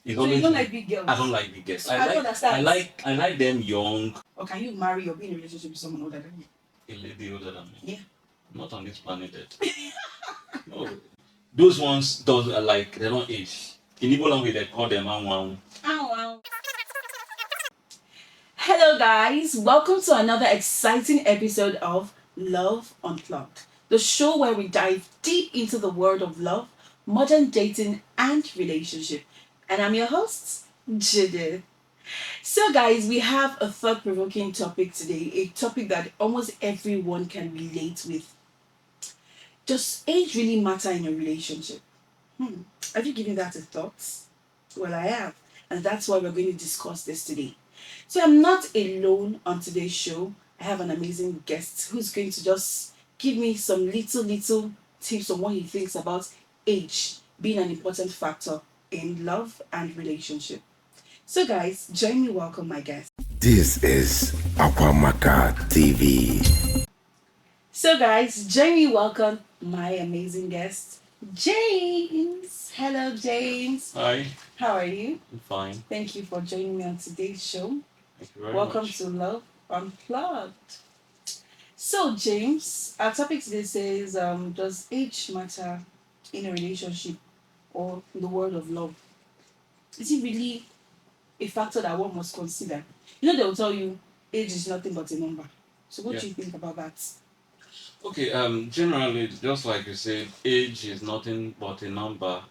It's So you always don't like big girls? I don't like big girls. I don't understand. I like them young. Or can you marry or be in a relationship with someone older than you? A lady older than me. Yeah. Not on this planet Earth. No. Those ones those are like they don't age. In Igbo language they call them anwang. Ow, ow. Hello, guys. Welcome to another exciting episode of Love Unplugged, the show where we dive deep into the world of love, modern dating, and relationship. And I'm your host, Jide. So, guys, we have a thought provoking topic today, a topic that almost everyone can relate with. Does age really matter in a relationship? Have you given that a thought? Well, I have. And that's why we're going to discuss this today. So I'm not alone on today's show. I have an amazing guest who's going to just give me some little tips on what he thinks about age being an important factor in love and relationship. So guys, join me welcome my guest. This is Aquamaka TV. So guys, join me welcome my amazing guest, James. Hello James. Hi, How are you? I'm fine. Thank you for joining me on today's show. Thank you very Welcome much. to Love Unplugged. So, James, our topic today says, does age matter in a relationship or in the world of love? Is it really a factor that one must consider? You know, they will tell you age is nothing but a number. So, what do you think about that? Okay, generally just like you said, age is nothing but a number.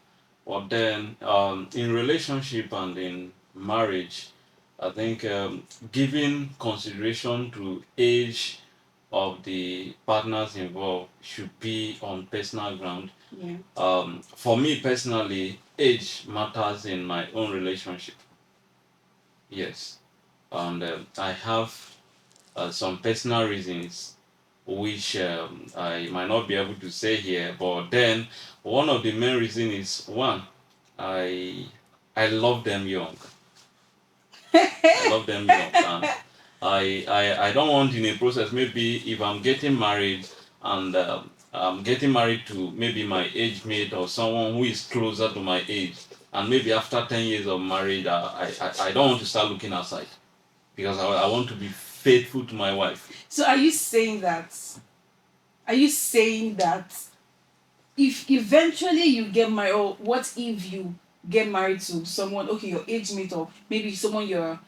But then in relationship and in marriage, I think giving consideration to age of the partners involved should be on personal ground. Yeah. For me personally, age matters in my own relationship. Yes, and I have some personal reasons which I might not be able to say here. But then one of the main reasons is one, I I love them young. I love them young, and I don't want in a process maybe if I'm getting married and I'm getting married to maybe my age mate or someone who is closer to my age, and maybe after 10 years of marriage, I don't want to start looking outside because I want to be faithful to my wife. So, are you saying that? Are you saying that if eventually you get married, or what if you get married to someone, okay, your age mate, or maybe someone you're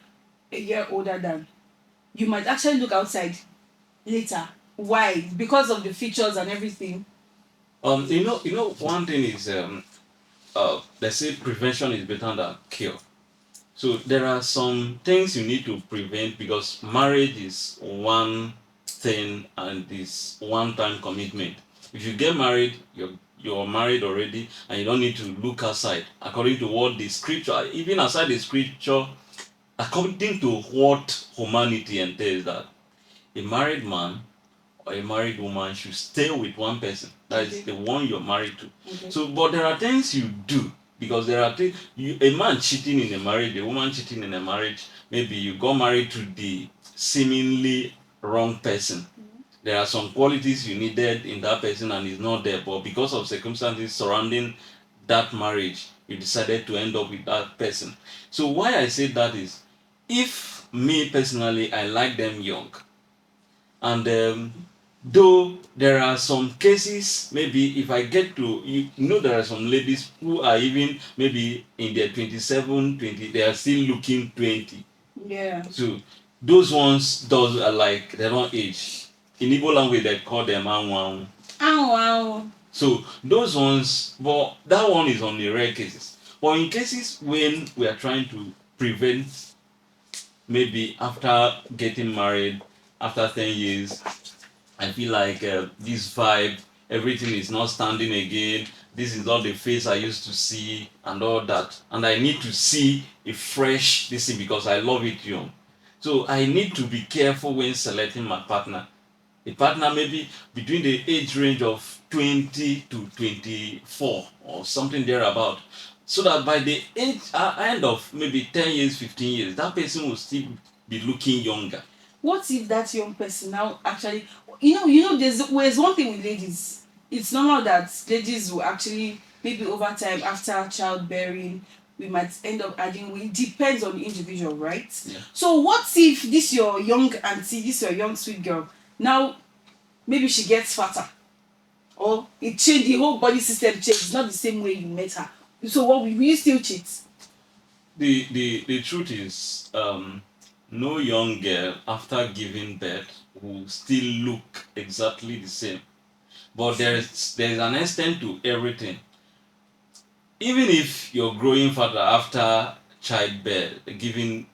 a year older than, you might actually look outside later? Why? Because of the features and everything. One thing is they say prevention is better than cure. So there are some things you need to prevent because marriage is one thing and this one-time commitment. If you get married, you're married already, and you don't need to look outside. According to what the scripture, even aside the scripture, according to what humanity entails, that a married man or a married woman should stay with one person. That is the one you're married to. Okay. So, but there are things you do because there are things a man cheating in a marriage, a woman cheating in a marriage. Maybe you got married to the seemingly wrong person. There are some qualities you needed in that person and it's not there, but because of circumstances surrounding that marriage, you decided to end up with that person. So why I say that is, if me personally, I like them young, and though there are some cases, maybe if I get to, there are some ladies who are even maybe in their 27, 20, they are still looking 20. Yeah. So those ones, those are like, they don't age. In Igbo language, they call them anwang. Wow. So those ones, but that one is on the rare cases. But in cases when we are trying to prevent, maybe after getting married, after 10 years, I feel like this vibe, everything is not standing again. This is not the face I used to see, and all that. And I need to see a fresh this thing because I love it young. So I need to be careful when selecting my partner. A partner maybe between the age range of 20 to 24 or something thereabout. So that by the end of maybe 10 years, 15 years, that person will still be looking younger. What if that young person now actually, there's one thing with ladies. It's normal that ladies will actually maybe over time after childbearing we might end up adding weight. Depends on the individual, right? Yeah. So what if this your young auntie, this your young sweet girl, now maybe she gets fatter, or it changed, the whole body system changed. It's not the same way you met her. So what will you still cheat? The truth is, no young girl after giving birth will still look exactly the same. But there's an extent to everything. Even if you're growing fatter after childbirth, giving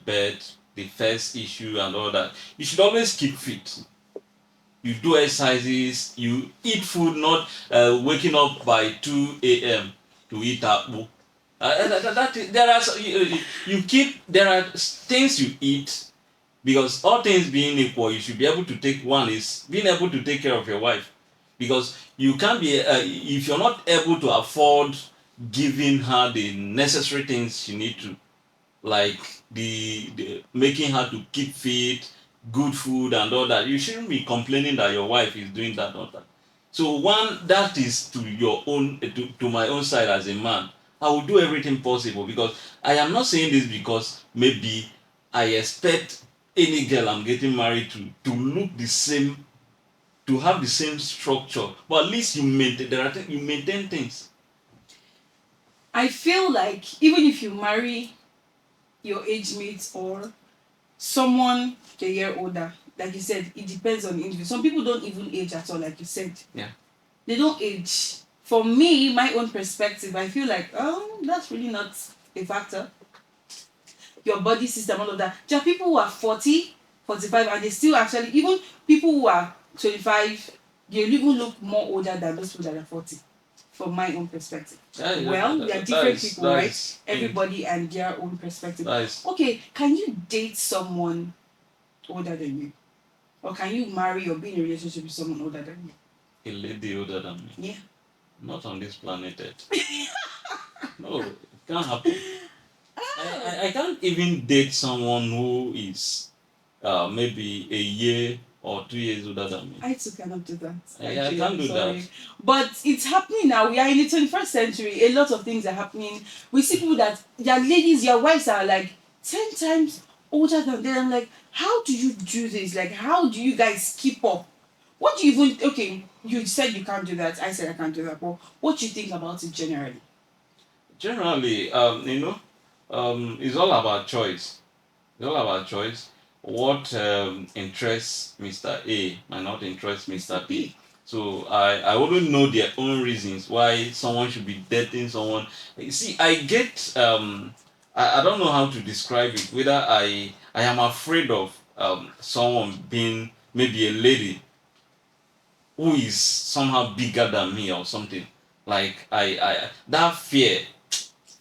birth, the first issue and all that, you should always keep fit. You do exercises, you eat food, not waking up by 2 a.m. to eat apple. There are you keep, there are things you eat, because all things being equal, you should be able to take, one is being able to take care of your wife, because you can't be if you're not able to afford giving her the necessary things she need to, like the making her to keep fit, good food and all that, you shouldn't be complaining that your wife is doing that or that. So one, that is to your own, to my own side as a man. I will do everything possible, because I am not saying this because maybe I expect any girl I'm getting married to look the same, to have the same structure, but at least you maintain, you maintain things. I feel like even if you marry your age mates or someone a year older, like you said, it depends on the individual. Some people don't even age at all, like you said. Yeah. They don't age. For me, my own perspective, I feel like, that's really not a factor. Your body system, all of that. There are people who are 40, 45, and they still actually, even people who are 25, they even look more older than those people that are 40. From my own perspective. Well, they are different people, right? Everybody and their own perspective. Nice. Okay, can you date someone older than you? Or can you marry or be in a relationship with someone older than you? A lady older than me? Yeah. Not on this planet Earth. No, it can't happen. I can't even date someone who is maybe a year or 2 years older than me. I too cannot do that. I can't do that. But it's happening now. We are in the 21st century. A lot of things are happening. We see people that their ladies, their wives are like 10 times older than them. I'm like, how do you do this? Like, how do you guys keep up? What do you even, okay, you said you can't do that. I said I can't do that. But what do you think about it generally? Generally, it's all about choice. It's all about choice. What interests Mr. A might not interest Mr. B. So I wouldn't know their own reasons why someone should be dating someone. You see, I get I don't know how to describe it. Whether I am afraid of someone being maybe a lady who is somehow bigger than me or something. Like I that fear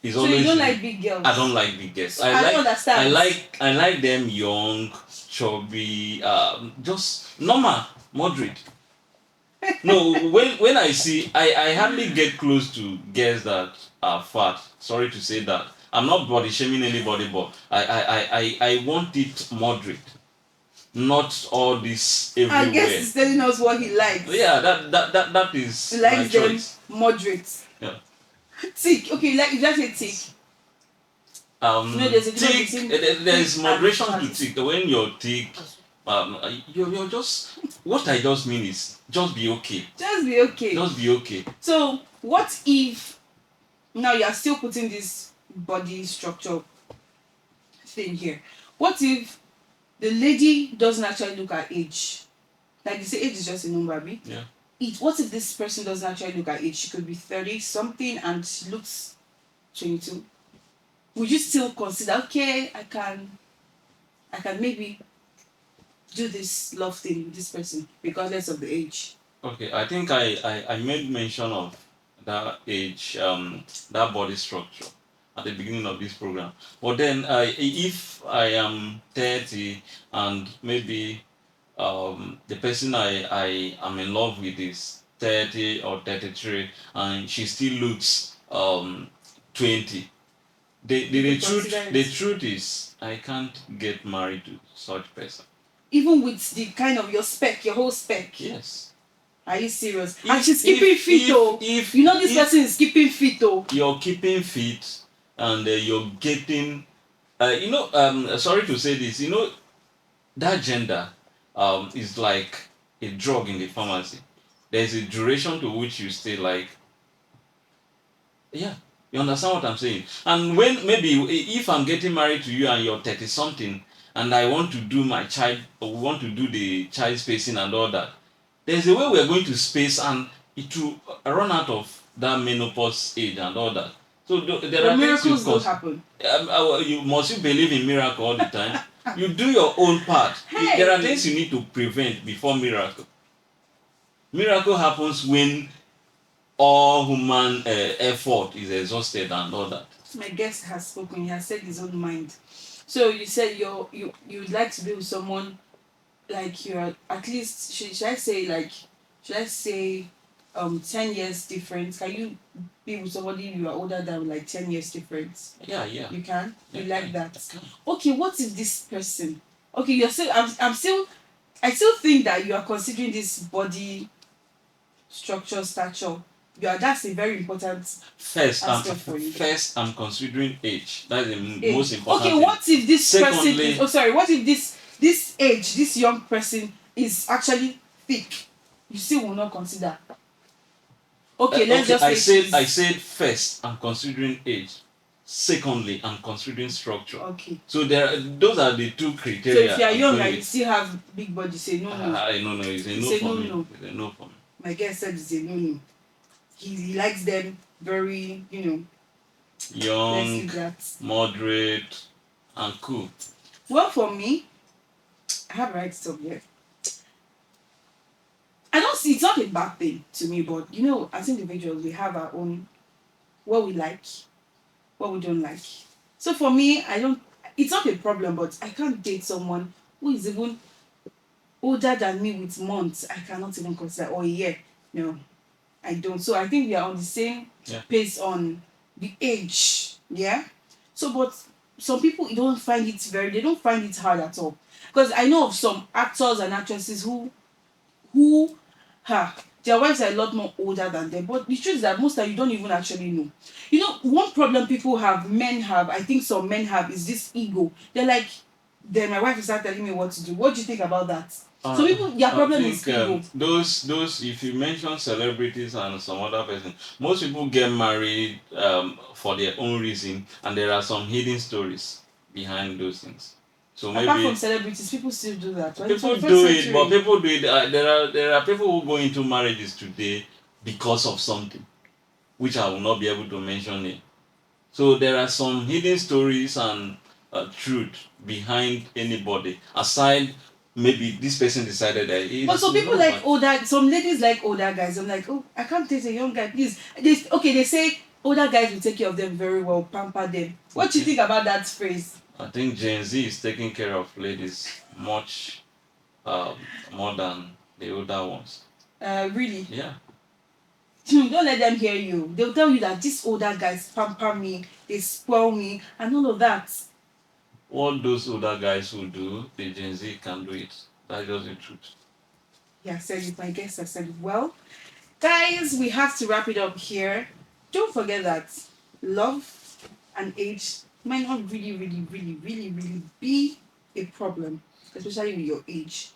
is So always. you don't like big girls? I don't like big girls. I don't understand. I like them young, chubby, just normal, moderate. No, when I see, I hardly get close to girls that are fat. Sorry to say that. I'm not body shaming anybody, but I want it moderate, not all this everywhere. I guess he's telling us what he likes. Yeah, that is he likes my them choice. Moderate. Yeah. Thick. Okay, like you just say thick. There's a thick. There's moderation to thick. When you're thick, you're just. What I just mean is just be okay. Just be okay. Just be okay. So what if now you are still putting this body structure thing here? What if the lady doesn't actually look at age? Like you say, age is just a number, B. Yeah. What if this person doesn't actually look at age? She could be 30 something and she looks 22. Would you still consider, okay, I can maybe do this love thing with this person regardless of the age? Okay, I think I made mention of that age, that body structure at the beginning of this program. But then if I am 30 and maybe the person I am in love with is 30 or 33 and she still looks 20. The truth is I can't get married to such person. Even with the kind of your spec, your whole spec? Yes. Are you serious? And she's keeping fit though. You know this person is keeping fit though. You're keeping fit and you're getting, sorry to say this, that gender is like a drug in the pharmacy. There's a duration to which you stay, like, yeah, you understand what I'm saying? And when maybe if I'm getting married to you and you're 30 something and I want to do my child, or we want to do the child spacing and all that, there's a way we're going to space and it will run out of that menopause age and all that. So there But are things miracles don't happen. you must believe in miracle all the time. You do your own part. There are Hey! things you need to prevent before miracle. Miracle happens when all human effort is exhausted and all that. My guest has spoken. He has said his own mind. So you said you would like to be with someone like you're at least should I say 10 years difference. Can you be with somebody you are older than, like 10 years difference? Yeah. You can? Yeah, You like that? I can. Okay, what if this person, okay, you're still I still think that you are considering this body structure, stature. That's a very important aspect for you. First, I'm considering age. That's the Age. most important Okay, thing. what if this person Secondly, is, what if this age, this young person is actually thick? You still will not consider. Okay, let's just I said first, I'm considering age. Secondly, I'm considering structure. Okay. So those are the two So criteria. if you are young and you still have big body, say no. No, it's a no Say for me. no. It's a no for me. My guest said it's a no. He likes them very, Young, let's do that. moderate, and cool. Well, for me, I have a right to talk here. I don't see, it's not a bad thing to me, but as individuals, we have our own, what we like, what we don't like. So for me, it's not a problem, but I can't date someone who is even older than me with months. I cannot even consider, or a year. No, I don't. So I think we are on the same pace on the age. Yeah. So, but some people they don't find it hard at all. Because I know of some actors and actresses who their wives are a lot more older than them. But the truth is that most of you don't even actually know. One problem men have, I think some men have, is this ego. They're like, then my wife will start telling me what to do. What do you think about that? So people, their problem is ego. Those if you mention celebrities and some other person, most people get married for their own reason, and there are some hidden stories behind those things. So maybe apart from celebrities, people still do that. Right? People do it, but people do it. There are people who go into marriages today because of something, which I will not be able to mention it. So there are some hidden stories and truth behind anybody. Aside, maybe this person decided that. But some people some ladies like older guys. I'm like, oh, I can't date a young guy, please. They say older guys will take care of them very well, pamper them. What do you think about that phrase? I think Gen Z is taking care of ladies much more than the older ones. Really? Yeah. Don't let them hear you. They'll tell you that these older guys pamper me, they spoil me, and all of that. What those older guys will do, the Gen Z can do it. That's just the truth. Yeah, I said it. My guest has said it well. Guys, we have to wrap it up here. Don't forget that love and age might not really, really, really, really, really be a problem, especially with your age.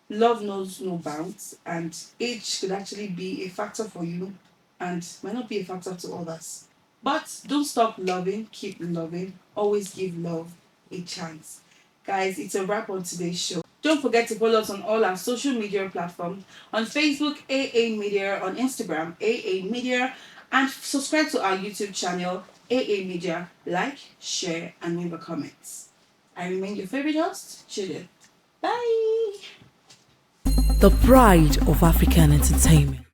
Love knows no bounds, and age could actually be a factor for you and might not be a factor to others. But don't stop loving, keep loving, always give love a chance. Guys, it's a wrap on today's show. Don't forget to follow us on all our social media platforms. On Facebook, aamedia, on Instagram, aamedia, and subscribe to our YouTube channel, aamedia. Like, share, and leave a comment. I remain your favorite host, Judith. Bye! The pride of African entertainment.